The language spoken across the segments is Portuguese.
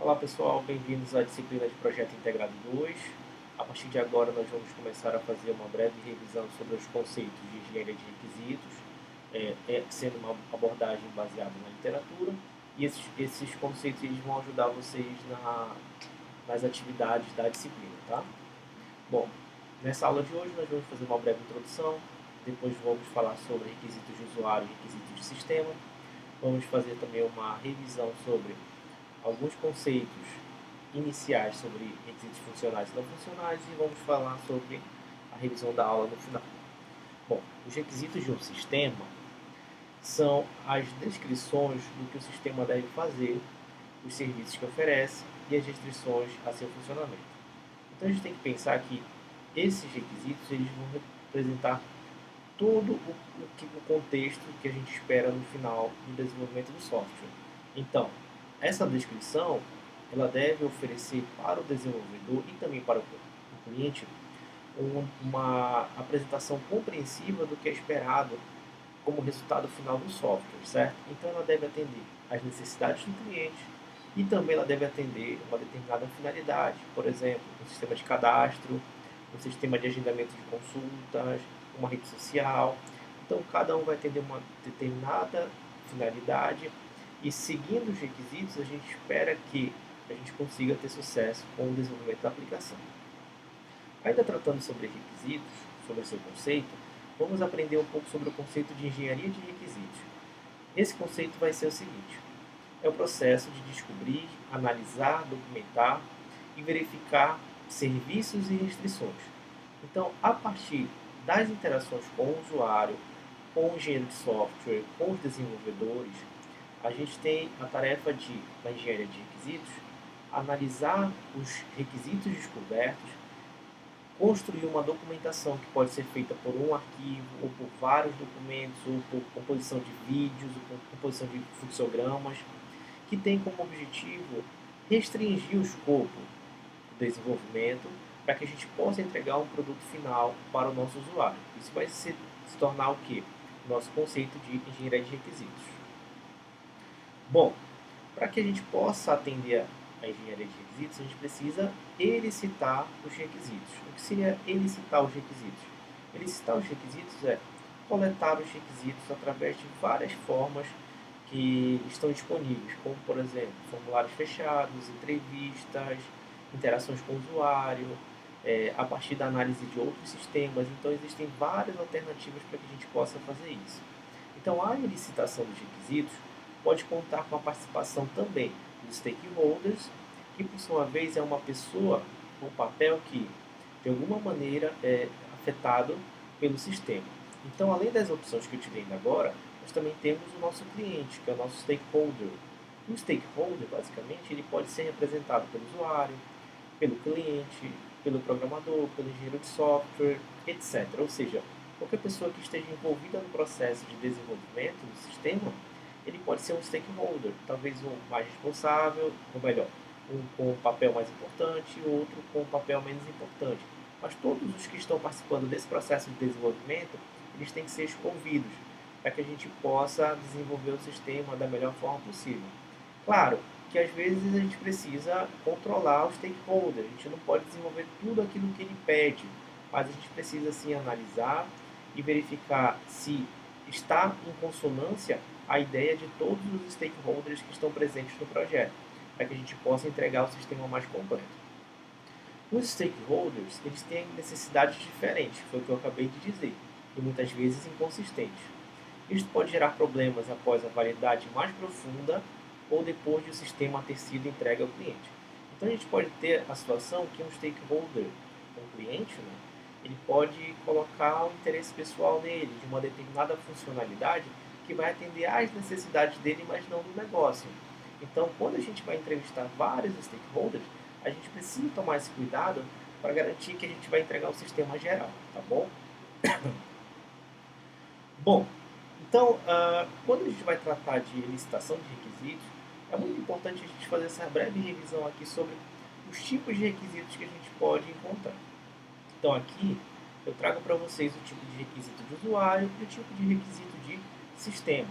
Olá pessoal, bem-vindos à disciplina de Projeto Integrado 2. A partir de agora nós vamos começar a fazer uma breve revisão sobre os conceitos de engenharia de requisitos, sendo uma abordagem baseada na literatura, e esses conceitos eles vão ajudar vocês nas atividades da disciplina, tá? Bom, nessa aula de hoje nós vamos fazer uma breve introdução, depois vamos falar sobre requisitos de usuário e requisitos de sistema, vamos fazer também uma revisão sobre alguns conceitos iniciais sobre requisitos funcionais e não funcionais e vamos falar sobre a revisão da aula no final. Bom, os requisitos de um sistema são as descrições do que o sistema deve fazer, os serviços que oferece e as restrições a seu funcionamento. Então a gente tem que pensar que esses requisitos eles vão representar todo o contexto que a gente espera no final do desenvolvimento do software. Então, essa descrição ela deve oferecer para o desenvolvedor e também para o cliente uma apresentação compreensiva do que é esperado como resultado final do software, certo? Então ela deve atender às necessidades do cliente e também ela deve atender uma determinada finalidade, por exemplo, um sistema de cadastro, um sistema de agendamento de consultas, uma rede social. Então cada um vai atender uma determinada finalidade e seguindo os requisitos a gente espera que a gente consiga ter sucesso com o desenvolvimento da aplicação. Ainda tratando sobre requisitos, sobre o seu conceito, vamos aprender um pouco sobre o conceito de engenharia de requisitos. Esse conceito vai ser o seguinte: é o processo de descobrir, analisar, documentar e verificar serviços e restrições. Então, a partir das interações com o usuário, com o engenheiro de software, com os desenvolvedores, a gente tem a tarefa de, na engenharia de requisitos, analisar os requisitos descobertos, construir uma documentação que pode ser feita por um arquivo, ou por vários documentos, ou por composição de vídeos, ou por composição de fluxogramas, que tem como objetivo restringir o escopo do desenvolvimento para que a gente possa entregar um produto final para o nosso usuário. Isso vai se tornar o quê? Nosso conceito de engenharia de requisitos. Bom, para que a gente possa atender a engenharia de requisitos, a gente precisa elicitar os requisitos. O que seria elicitar os requisitos? Elicitar os requisitos é coletar os requisitos através de várias formas que estão disponíveis, como, por exemplo, formulários fechados, entrevistas, interações com o usuário, a partir da análise de outros sistemas. Então, existem várias alternativas para que a gente possa fazer isso. Então, a elicitação dos requisitos pode contar com a participação também dos stakeholders, que por sua vez é uma pessoa, um papel que de alguma maneira é afetado pelo sistema. Então, além das opções que eu te dei agora, nós também temos o nosso cliente, que é o nosso stakeholder. O stakeholder, basicamente, ele pode ser representado pelo usuário, pelo cliente, pelo programador, pelo engenheiro de software, etc. Ou seja, qualquer pessoa que esteja envolvida no processo de desenvolvimento do sistema, ele pode ser um stakeholder, talvez um mais responsável, ou melhor, um com um papel mais importante e outro com um papel menos importante. Mas todos os que estão participando desse processo de desenvolvimento, eles têm que ser ouvidos, para que a gente possa desenvolver o sistema da melhor forma possível. Claro que às vezes a gente precisa controlar o stakeholder, a gente não pode desenvolver tudo aquilo que ele pede, mas a gente precisa sim analisar e verificar se está em consonância a ideia de todos os stakeholders que estão presentes no projeto, para que a gente possa entregar o sistema mais completo. Os stakeholders eles têm necessidades diferentes, foi o que eu acabei de dizer, e muitas vezes inconsistentes. Isto pode gerar problemas após a validade mais profunda ou depois de o sistema ter sido entregue ao cliente. Então a gente pode ter a situação que um stakeholder, um cliente, né, ele pode colocar o interesse pessoal nele, de uma determinada funcionalidade que vai atender às necessidades dele, mas não do negócio. Então, quando a gente vai entrevistar vários stakeholders, a gente precisa tomar esse cuidado para garantir que a gente vai entregar o sistema geral, tá bom? Bom, então, quando a gente vai tratar de licitação de requisitos, é muito importante a gente fazer essa breve revisão aqui sobre os tipos de requisitos que a gente pode encontrar. Então, aqui eu trago para vocês o tipo de requisito de usuário e o tipo de requisito de sistemas.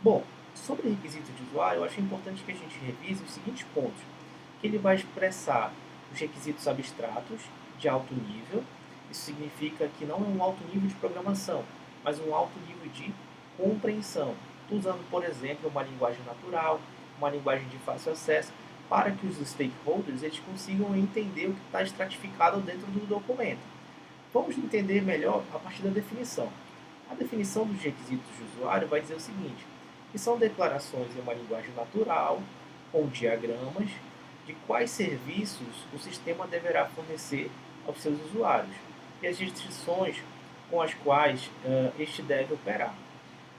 Bom, sobre requisito de usuário, eu acho importante que a gente revise os seguintes pontos. ele vai expressar os requisitos abstratos de alto nível. Isso significa que não é um alto nível de programação, mas um alto nível de compreensão, usando, por exemplo, uma linguagem natural, uma linguagem de fácil acesso, para que os stakeholders eles consigam entender o que está estratificado dentro do documento. Vamos entender melhor a partir da definição. A definição dos requisitos de usuário vai dizer o seguinte, que são declarações em uma linguagem natural, com diagramas, de quais serviços o sistema deverá fornecer aos seus usuários e as restrições com as quais este deve operar.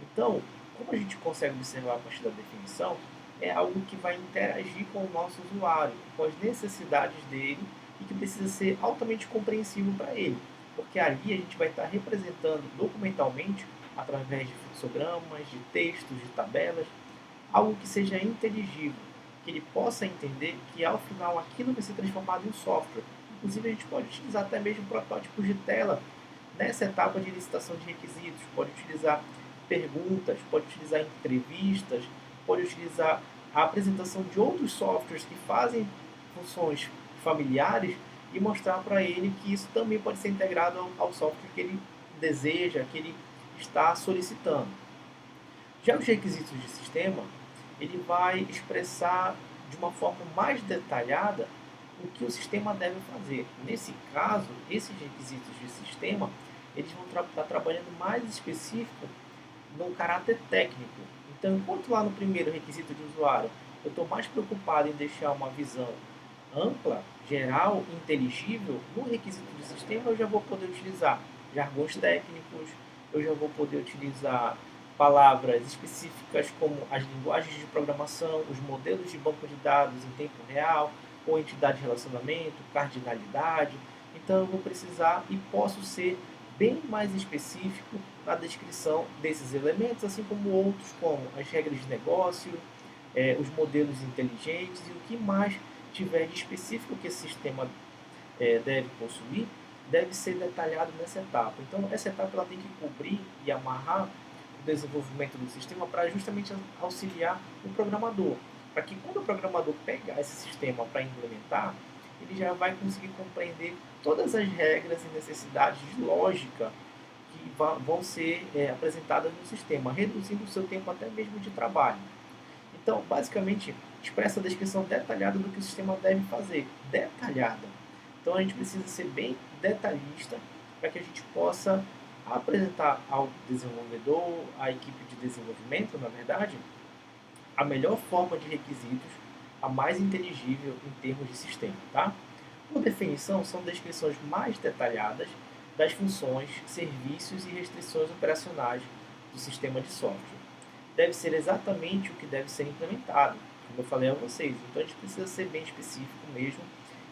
Então, como a gente consegue observar a partir da definição, é algo que vai interagir com o nosso usuário, com as necessidades dele e que precisa ser altamente compreensível para ele, porque ali a gente vai estar representando documentalmente, através de fluxogramas, de textos, de tabelas, algo que seja inteligível, que ele possa entender que ao final aquilo vai ser transformado em software. Inclusive a gente pode utilizar até mesmo protótipos de tela nessa etapa de licitação de requisitos, pode utilizar perguntas, pode utilizar entrevistas, pode utilizar a apresentação de outros softwares que fazem funções familiares e mostrar para ele que isso também pode ser integrado ao software que ele deseja, que ele está solicitando. Já os requisitos de sistema, ele vai expressar de uma forma mais detalhada o que o sistema deve fazer. Nesse caso, esses requisitos de sistema, eles vão estar trabalhando mais específico no caráter técnico. Então, enquanto lá no primeiro requisito de usuário, eu estou mais preocupado em deixar uma visão ampla, geral, inteligível, no requisito de sistema eu já vou poder utilizar jargões técnicos, eu já vou poder utilizar palavras específicas como as linguagens de programação, os modelos de banco de dados em tempo real, ou entidade de relacionamento, cardinalidade. Então eu vou precisar e posso ser bem mais específico na descrição desses elementos, assim como outros como as regras de negócio, os modelos inteligentes e o que mais tiver de específico que esse sistema deve possuir, deve ser detalhado nessa etapa. Então essa etapa ela tem que cobrir e amarrar o desenvolvimento do sistema para justamente auxiliar o programador, para que quando o programador pegar esse sistema para implementar, ele já vai conseguir compreender todas as regras e necessidades de lógica que vão ser apresentadas no sistema, reduzindo o seu tempo até mesmo de trabalho. Então, basicamente, expressa a descrição detalhada do que o sistema deve fazer, detalhada. Então, a gente precisa ser bem detalhista para que a gente possa apresentar ao desenvolvedor, à equipe de desenvolvimento, na verdade, a melhor forma de requisitos, a mais inteligível em termos de sistema. Tá? Por definição, são descrições mais detalhadas das funções, serviços e restrições operacionais do sistema de software. Deve ser exatamente o que deve ser implementado, como eu falei a vocês. Então a gente precisa ser bem específico mesmo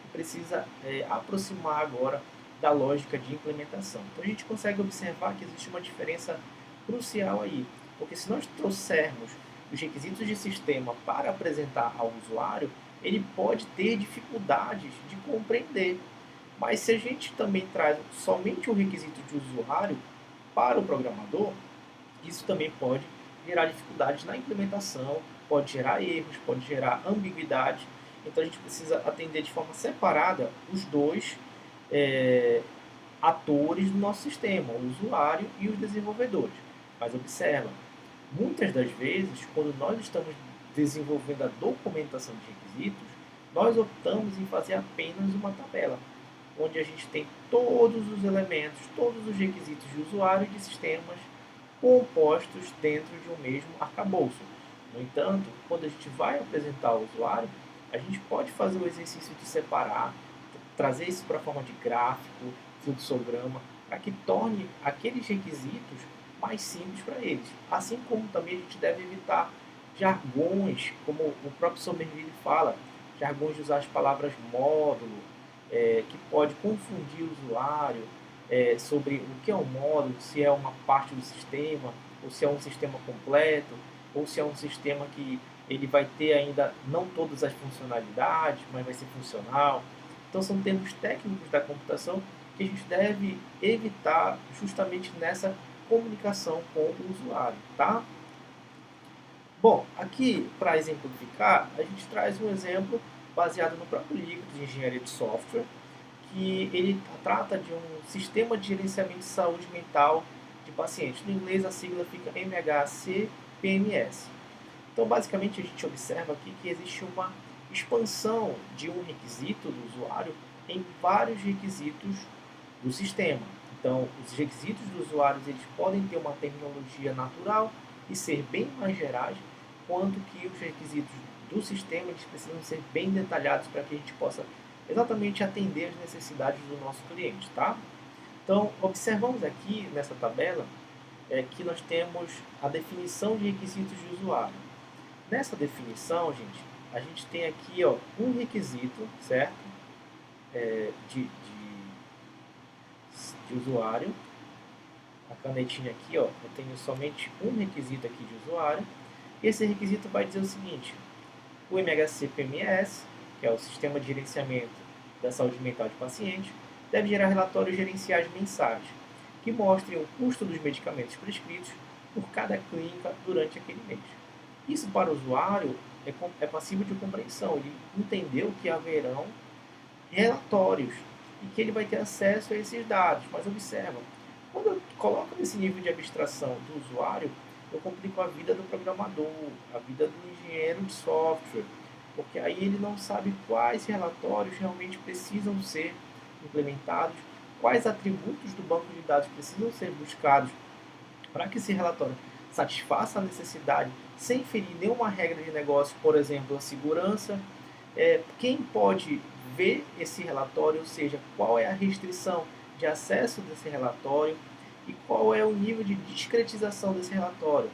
e precisa aproximar agora da lógica de implementação. Então a gente consegue observar que existe uma diferença crucial aí, porque se nós trouxermos os requisitos de sistema para apresentar ao usuário, ele pode ter dificuldades de compreender. Mas se a gente também traz somente o requisito de usuário para o programador, isso também pode gerar dificuldades na implementação, pode gerar erros, pode gerar ambiguidade. Então a gente precisa atender de forma separada os dois atores do nosso sistema, o usuário e os desenvolvedores. Mas observa, muitas das vezes, quando nós estamos desenvolvendo a documentação de requisitos, nós optamos em fazer apenas uma tabela, onde a gente tem todos os elementos, todos os requisitos de usuário e de sistemas compostos dentro de um mesmo arcabouço. No entanto, quando a gente vai apresentar ao usuário, a gente pode fazer o exercício de separar, trazer isso para a forma de gráfico, fluxograma, para que torne aqueles requisitos mais simples para eles. Assim como também a gente deve evitar jargões, como o próprio Somerville fala, jargões de usar as palavras módulo, que pode confundir o usuário sobre o que é um módulo, se é uma parte do sistema, ou se é um sistema completo, ou se é um sistema que ele vai ter ainda não todas as funcionalidades, mas vai ser funcional. Então são termos técnicos da computação que a gente deve evitar justamente nessa comunicação com o usuário, tá? Bom, aqui para exemplificar, a gente traz um exemplo baseado no próprio livro de engenharia de software, que ele trata de um sistema de gerenciamento de saúde mental de pacientes. No inglês, a sigla fica MHC-PMS. Então, basicamente, a gente observa aqui que existe uma expansão de um requisito do usuário em vários requisitos do sistema. Então, os requisitos dos usuários eles podem ter uma terminologia natural e ser bem mais gerais, quanto que os requisitos do sistema eles precisam ser bem detalhados para que a gente possa exatamente atender as necessidades do nosso cliente, tá? Então, observamos aqui nessa tabela que nós temos a definição de requisitos de usuário. Nessa definição, gente, a gente tem aqui ó, um requisito, certo? De usuário. A canetinha aqui, ó, eu tenho somente um requisito aqui de usuário. Esse requisito vai dizer o seguinte: o MHC-PMS, que é o Sistema de Gerenciamento da Saúde Mental de Paciente, deve gerar relatórios gerenciais mensais, que mostrem o custo dos medicamentos prescritos por cada clínica durante aquele mês. Isso para o usuário é passível de compreensão. Ele entendeu que haverão relatórios e que ele vai ter acesso a esses dados. Mas observa, quando eu coloco nesse nível de abstração do usuário, eu complico a vida do programador, a vida do engenheiro de software, porque aí ele não sabe quais relatórios realmente precisam ser implementados, quais atributos do banco de dados precisam ser buscados para que esse relatório satisfaça a necessidade sem ferir nenhuma regra de negócio, por exemplo, a segurança. Quem pode ver esse relatório, ou seja, qual é a restrição de acesso desse relatório e qual é o nível de discretização desse relatório.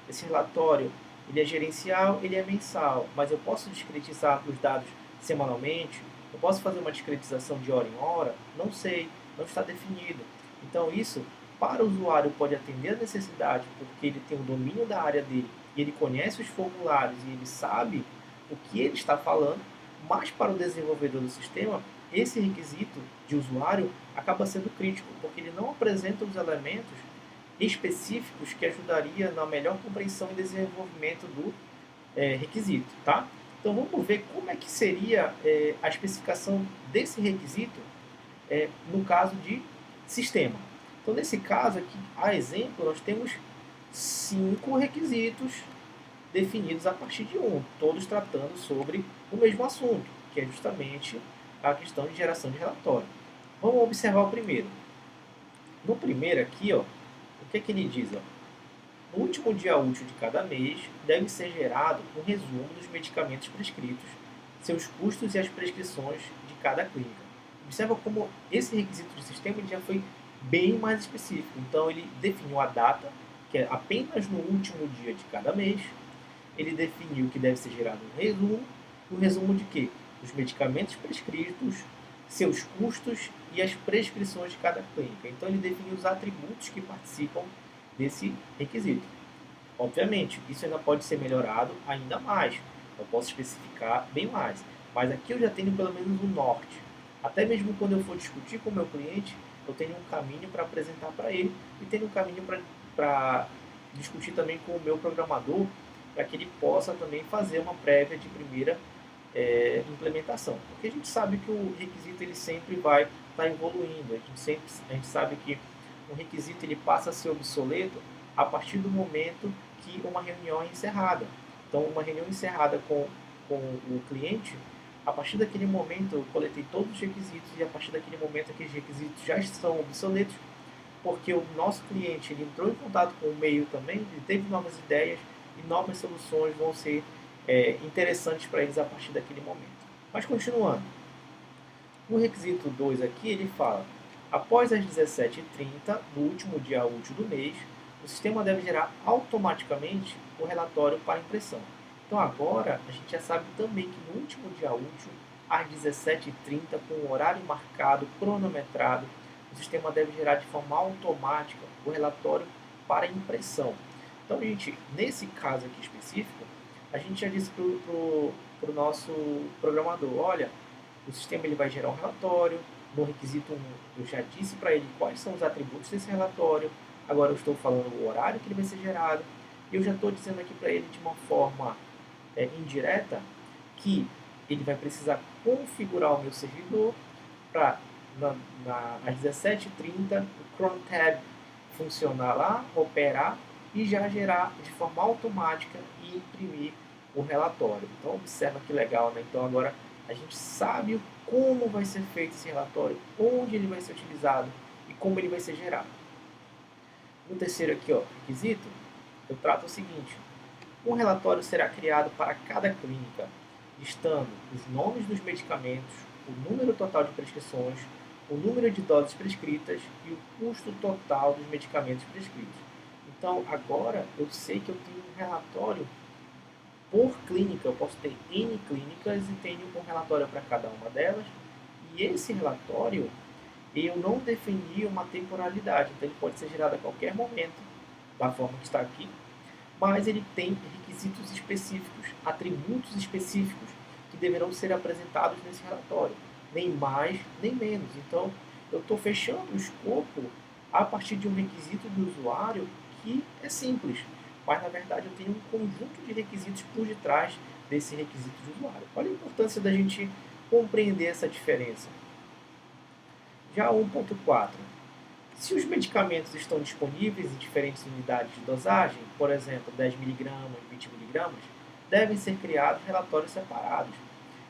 Esse relatório ele é gerencial, ele é mensal, mas eu posso discretizar os dados semanalmente, eu posso fazer uma discretização de hora em hora, não sei, não está definido. Então isso, para o usuário, pode atender a necessidade, porque ele tem o domínio da área dele, e ele conhece os formulários, e ele sabe o que ele está falando, mas para o desenvolvedor do sistema, esse requisito de usuário acaba sendo crítico, porque ele não apresenta os elementos específicos que ajudaria na melhor compreensão e desenvolvimento do requisito, tá? Então vamos ver como é que seria a especificação desse requisito no caso de sistema. Então nesse caso aqui, a exemplo, nós temos 5 requisitos definidos a partir de todos tratando sobre o mesmo assunto, que é justamente a questão de geração de relatório. Vamos observar o primeiro. No primeiro aqui, ó, o que ele diz? Ó? No último dia útil de cada mês, deve ser gerado um resumo dos medicamentos prescritos, seus custos e as prescrições de cada clínica. Observa como esse requisito de sistema já foi bem mais específico. Então, ele definiu a data, que é apenas no último dia de cada mês. Ele definiu que deve ser gerado um resumo de quê? Dos medicamentos prescritos, seus custos e as prescrições de cada clínica. Então, ele definiu os atributos que participam desse requisito. Obviamente, isso ainda pode ser melhorado ainda mais. Eu posso especificar bem mais. Mas aqui eu já tenho pelo menos um norte. Até mesmo quando eu for discutir com o meu cliente, eu tenho um caminho para apresentar para ele e tenho um caminho para discutir também com o meu programador, para que ele possa também fazer uma prévia de primeira implementação. Porque a gente sabe que o requisito ele sempre vai estar evoluindo. A gente sabe que um requisito ele passa a ser obsoleto a partir do momento que uma reunião é encerrada. Então, uma reunião encerrada com o cliente, a partir daquele momento eu coletei todos os requisitos e a partir daquele momento aqueles requisitos já estão obsoletos, porque o nosso cliente ele entrou em contato com o meio também, ele teve novas ideias e novas soluções vão ser interessantes para eles a partir daquele momento. Mas continuando, o requisito 2 aqui ele fala: após as 17h30 do último dia útil do mês, o sistema deve gerar automaticamente o relatório para impressão. Então agora a gente já sabe também que no último dia útil, às 17h30, com o horário marcado, cronometrado, o sistema deve gerar de forma automática o relatório para impressão. Então, gente, nesse caso aqui específico, a gente já disse para o nosso programador: olha, o sistema ele vai gerar um relatório. No requisito 1, eu já disse para ele quais são os atributos desse relatório. Agora eu estou falando o horário que ele vai ser gerado. E eu já estou dizendo aqui para ele de uma forma indireta que ele vai precisar configurar o meu servidor para às 17h30 o cron tab funcionar lá, operar e já gerar de forma automática e imprimir o relatório. Então observa que legal, né? Então agora a gente sabe como vai ser feito esse relatório, onde ele vai ser utilizado e como ele vai ser gerado. No terceiro aqui, ó, requisito, eu trato o seguinte: um relatório será criado para cada clínica, listando os nomes dos medicamentos, o número total de prescrições, o número de doses prescritas e o custo total dos medicamentos prescritos. Então, agora eu sei que eu tenho um relatório por clínica, eu posso ter N clínicas e tenho um relatório para cada uma delas, e esse relatório eu não defini uma temporalidade, então ele pode ser gerado a qualquer momento, da forma que está aqui, mas ele tem requisitos específicos, atributos específicos que deverão ser apresentados nesse relatório, nem mais nem menos. Então, eu estou fechando o escopo a partir de um requisito do usuário que é simples, mas na verdade eu tenho um conjunto de requisitos por detrás desse requisito de usuário. Olha a importância da gente compreender essa diferença. Já 1.4. Se os medicamentos estão disponíveis em diferentes unidades de dosagem, por exemplo, 10 mg, 20 mg, devem ser criados relatórios separados.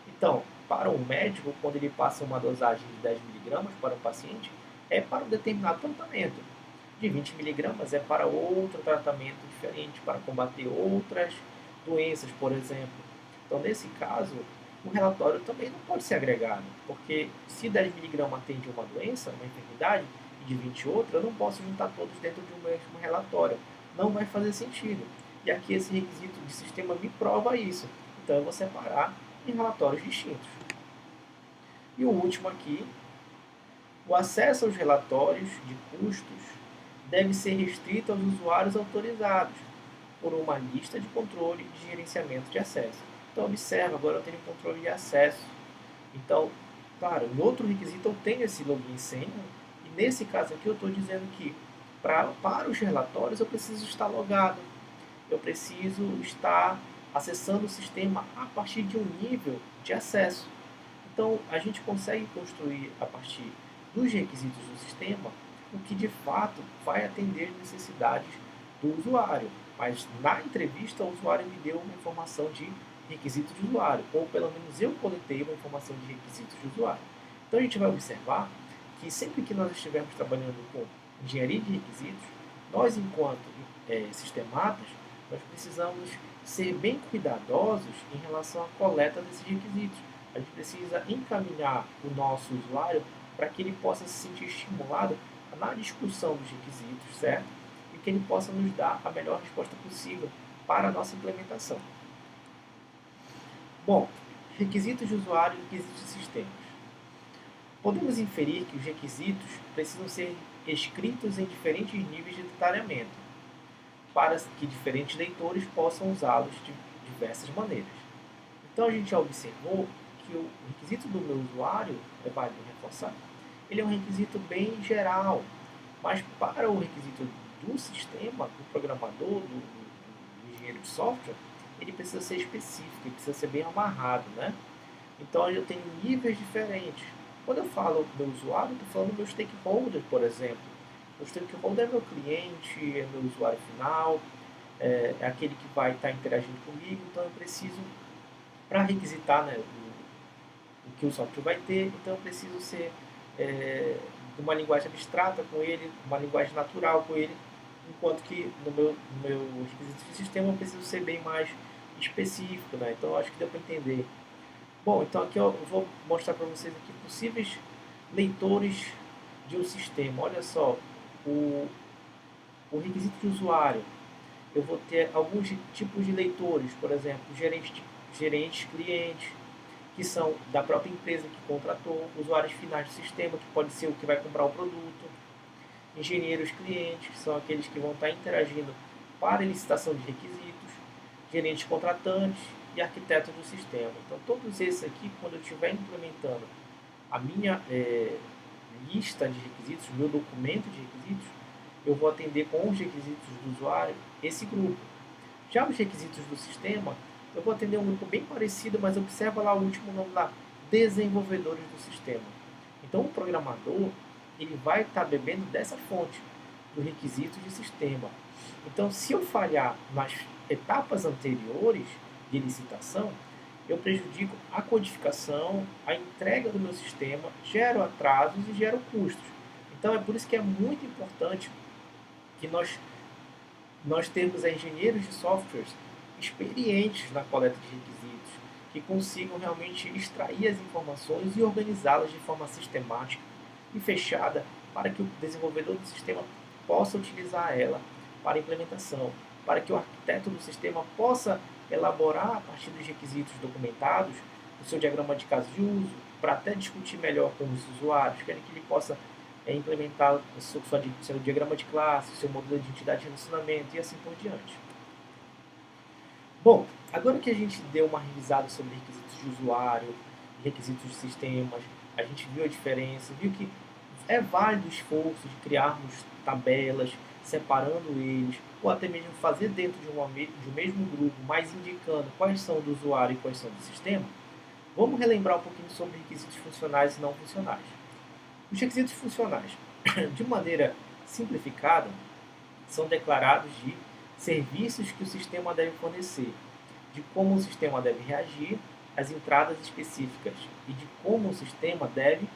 Então, para um médico, quando ele passa uma dosagem de 10 mg para um paciente, é para um determinado tratamento. De 20 mg é para outro tratamento diferente, para combater outras doenças, por exemplo. Então, nesse caso, o relatório também não pode ser agregado, porque se 10 mg atende uma doença, uma enfermidade, e de 20 outra, eu não posso juntar todos dentro de um mesmo relatório. Não vai fazer sentido. E aqui esse requisito de sistema me prova isso. Então eu vou separar em relatórios distintos. E o último aqui, o acesso aos relatórios de custos deve ser restrito aos usuários autorizados por uma lista de controle de gerenciamento de acesso. Então observa, agora eu tenho controle de acesso. Então, claro, em outro requisito eu tenho esse login e senha, e nesse caso aqui eu estou dizendo que para os relatórios eu preciso estar logado, eu preciso estar acessando o sistema a partir de um nível de acesso. Então a gente consegue construir a partir dos requisitos do sistema o que de fato vai atender as necessidades do usuário. Mas na entrevista o usuário me deu uma informação de requisito de usuário, ou pelo menos eu coletei uma informação de requisitos de usuário. Então a gente vai observar que sempre que nós estivermos trabalhando com engenharia de requisitos, nós enquanto sistematas, nós precisamos ser bem cuidadosos em relação à coleta desses requisitos. A gente precisa encaminhar o nosso usuário para que ele possa se sentir estimulado na discussão dos requisitos, certo? E que ele possa nos dar a melhor resposta possível para a nossa implementação. Bom, requisitos de usuário e requisitos de sistemas. Podemos inferir que os requisitos precisam ser escritos em diferentes níveis de detalhamento, para que diferentes leitores possam usá-los de diversas maneiras. Então a gente já observou que o requisito do meu usuário, é válido reforçar, ele é um requisito bem geral, mas para o requisito do sistema, do programador, do engenheiro de software, ele precisa ser específico, ele precisa ser bem amarrado, né? Então eu tenho níveis diferentes. Quando eu falo do meu usuário, eu estou falando do meu stakeholder, por exemplo. O stakeholder é meu cliente, é meu usuário final, é aquele que vai estar interagindo comigo, então eu preciso, para requisitar, né, o que o software vai ter, então eu preciso ser de uma linguagem abstrata com ele, uma linguagem natural com ele, enquanto que no meu requisito de sistema eu preciso ser bem mais específico, né? Então eu acho que deu para entender. Bom, então aqui eu vou mostrar para vocês aqui possíveis leitores de um sistema. Olha só, o requisito de usuário. Eu vou ter alguns tipos de leitores, por exemplo, gerentes clientes, que são da própria empresa que contratou, usuários finais do sistema, que pode ser o que vai comprar o produto, engenheiros clientes, que são aqueles que vão estar interagindo para licitação de requisitos, gerentes contratantes e arquitetos do sistema. Então, todos esses aqui, quando eu estiver implementando a minha lista de requisitos, o meu documento de requisitos, eu vou atender com os requisitos do usuário esse grupo. Já os requisitos do sistema, eu vou atender um grupo bem parecido, mas observa lá o último nome lá, desenvolvedores do sistema. Então, o programador, ele vai estar bebendo dessa fonte, do requisito de sistema. Então, se eu falhar nas etapas anteriores de licitação, eu prejudico a codificação, a entrega do meu sistema, gero atrasos e gero custos. Então, é por isso que é muito importante que nós temos engenheiros de softwares experientes na coleta de requisitos, que consigam realmente extrair as informações e organizá-las de forma sistemática e fechada para que o desenvolvedor do sistema possa utilizar ela para implementação, para que o arquiteto do sistema possa elaborar a partir dos requisitos documentados o seu diagrama de caso de uso, para até discutir melhor com os usuários, querem que ele possa implementar o seu diagrama de classe, seu modelo de entidade de relacionamento e assim por diante. Bom, agora que a gente deu uma revisada sobre requisitos de usuário, requisitos de sistemas, a gente viu a diferença, viu que é válido o esforço de criarmos tabelas, separando eles, ou até mesmo fazer dentro de um mesmo grupo, mas indicando quais são do usuário e quais são do sistema. Vamos relembrar um pouquinho sobre requisitos funcionais e não funcionais. Os requisitos funcionais, de maneira simplificada, são declarados de serviços que o sistema deve fornecer, de como o sistema deve reagir às entradas específicas e de como o sistema deve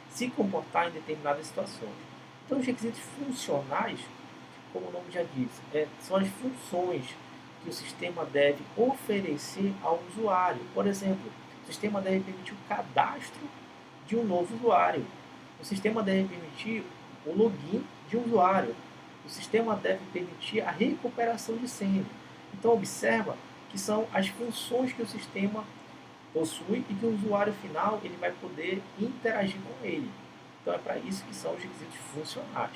se comportar em determinadas situações. Então, os requisitos funcionais, como o nome já diz, são as funções que o sistema deve oferecer ao usuário. Por exemplo, o sistema deve permitir o cadastro de um novo usuário. O sistema deve permitir o login de um usuário. O sistema deve permitir a recuperação de senha. Então, observa que são as funções que o sistema possui e que o usuário final ele vai poder interagir com ele. Então, é para isso que são os requisitos funcionais.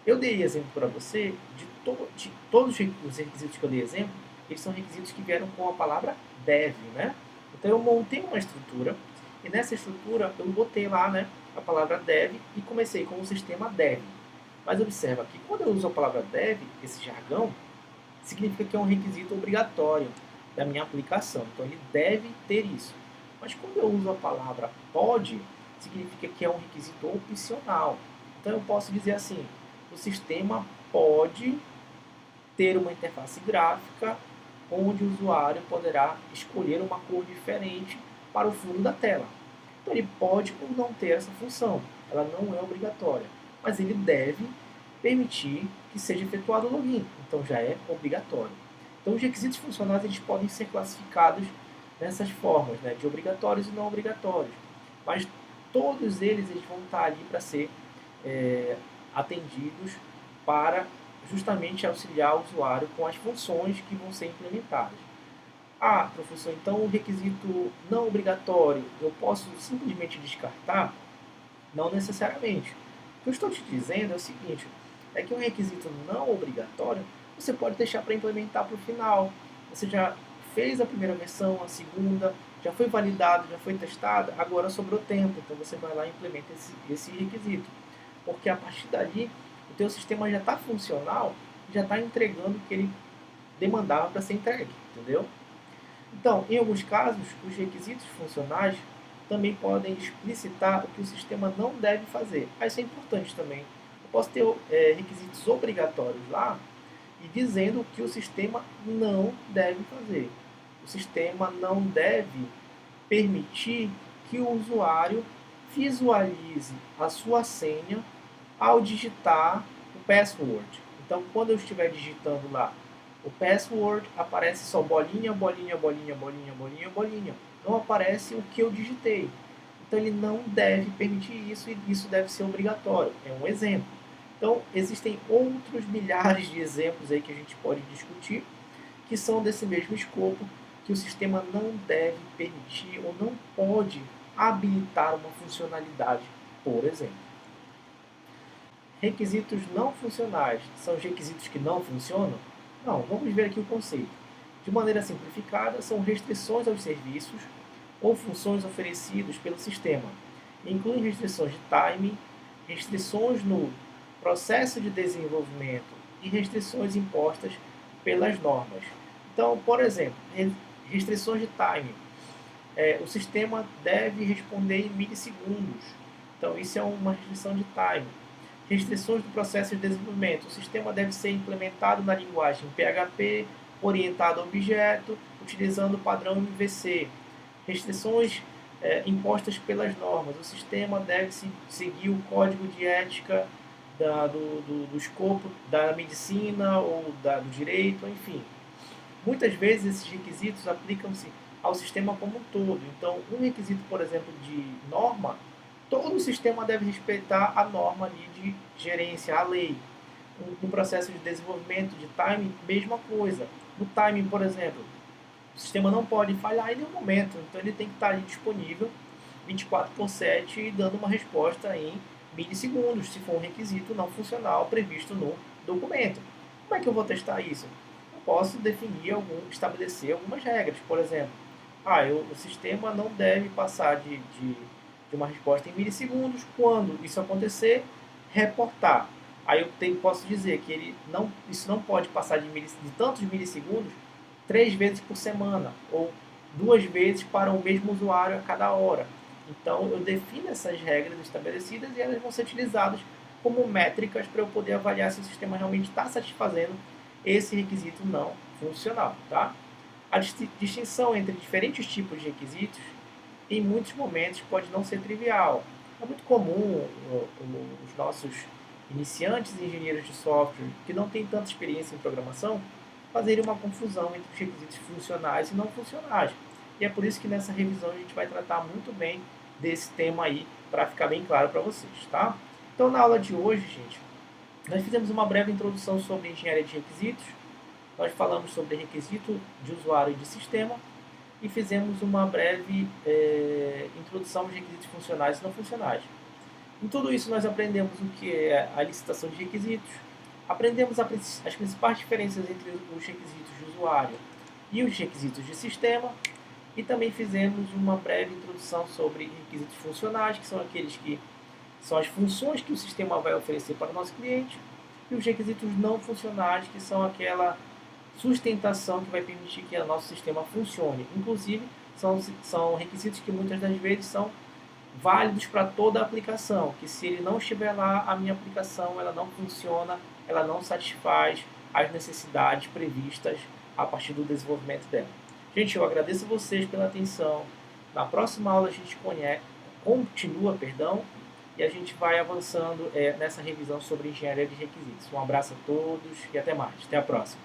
Eu dei exemplo para você de todos os requisitos que eu dei exemplo, eles são requisitos que vieram com a palavra deve, né? Então, eu montei uma estrutura e nessa estrutura eu botei lá, né, a palavra deve e comecei com o sistema deve. Mas observa que quando eu uso a palavra deve, esse jargão, significa que é um requisito obrigatório da minha aplicação. Então, ele deve ter isso. Mas quando eu uso a palavra pode, significa que é um requisito opcional. Então, eu posso dizer assim, o sistema pode ter uma interface gráfica onde o usuário poderá escolher uma cor diferente para o fundo da tela. Então, ele pode ou não ter essa função. Ela não é obrigatória, mas ele deve permitir que seja efetuado o login. Então, já é obrigatório. Então, os requisitos funcionais eles podem ser classificados nessas formas, né, de obrigatórios e não obrigatórios. Mas todos eles vão estar ali para ser atendidos para justamente auxiliar o usuário com as funções que vão ser implementadas. Ah, professor, então o requisito não obrigatório eu posso simplesmente descartar? Não necessariamente. O que eu estou te dizendo é o seguinte, é que um requisito não obrigatório você pode deixar para implementar para o final. Você já fez a primeira versão, a segunda, já foi validado, já foi testado, agora sobrou tempo, então você vai lá e implementa esse requisito. Porque a partir dali, o teu sistema já está funcional, já está entregando o que ele demandava para ser entregue, entendeu? Então, em alguns casos, os requisitos funcionais também podem explicitar o que o sistema não deve fazer. Mas isso é importante também. Eu posso ter requisitos obrigatórios lá e dizendo o que o sistema não deve fazer. O sistema não deve permitir que o usuário visualize a sua senha ao digitar o password. Então, quando eu estiver digitando lá o password, aparece só bolinha, bolinha, bolinha, bolinha, bolinha, bolinha. Não aparece o que eu digitei. Então, ele não deve permitir isso e isso deve ser obrigatório. É um exemplo. Então, existem outros milhares de exemplos aí que a gente pode discutir que são desse mesmo escopo, que o sistema não deve permitir ou não pode habilitar uma funcionalidade, por exemplo. Requisitos não funcionais são os requisitos que não funcionam? Não, vamos ver aqui o conceito. De maneira simplificada, são restrições aos serviços ou funções oferecidos pelo sistema. Incluem restrições de timing, restrições no processo de desenvolvimento e restrições impostas pelas normas. Então, por exemplo, Restrições de time. O sistema deve responder em milissegundos. Então, isso é uma restrição de time. Restrições do processo de desenvolvimento. O sistema deve ser implementado na linguagem PHP, orientado a objeto, utilizando o padrão MVC. Restrições impostas pelas normas. O sistema deve seguir o código de ética do escopo da medicina ou do direito, enfim. Muitas vezes esses requisitos aplicam-se ao sistema como um todo. Então, um requisito, por exemplo, de norma, todo o sistema deve respeitar a norma ali de gerência, a lei. No processo de desenvolvimento de timing, mesma coisa. No timing, por exemplo, o sistema não pode falhar em nenhum momento, então ele tem que estar ali disponível 24/7 e dando uma resposta em milissegundos, se for um requisito não funcional previsto no documento. Como é que eu vou testar isso? Eu posso estabelecer algumas regras. Por exemplo, o sistema não deve passar de uma resposta em milissegundos. Quando isso acontecer, reportar. Aí eu posso dizer que isso não pode passar de tantos milissegundos 3 vezes por semana, ou 2 vezes para o mesmo usuário a cada hora. Então, eu defino essas regras estabelecidas e elas vão ser utilizadas como métricas para eu poder avaliar se o sistema realmente está satisfazendo esse requisito não funcional. Tá? A distinção entre diferentes tipos de requisitos, em muitos momentos, pode não ser trivial. É muito comum os nossos iniciantes engenheiros de software que não têm tanta experiência em programação fazerem uma confusão entre os requisitos funcionais e não funcionais. E é por isso que nessa revisão a gente vai tratar muito bem desse tema aí, para ficar bem claro para vocês, tá? Então, na aula de hoje, gente, nós fizemos uma breve introdução sobre engenharia de requisitos, nós falamos sobre requisito de usuário e de sistema, e fizemos uma breve introdução de requisitos funcionais e não funcionais. Em tudo isso, nós aprendemos o que é a licitação de requisitos, aprendemos as principais diferenças entre os requisitos de usuário e os requisitos de sistema, e também fizemos uma breve introdução sobre requisitos funcionais, que são aqueles que são as funções que o sistema vai oferecer para o nosso cliente, e os requisitos não funcionais, que são aquela sustentação que vai permitir que o nosso sistema funcione. Inclusive, são requisitos que muitas das vezes são válidos para toda a aplicação, que se ele não estiver lá, a minha aplicação ela não funciona, ela não satisfaz as necessidades previstas a partir do desenvolvimento dela. Gente, eu agradeço a vocês pela atenção. Na próxima aula a gente continua, e a gente vai avançando nessa revisão sobre engenharia de requisitos. Um abraço a todos e até mais. Até a próxima.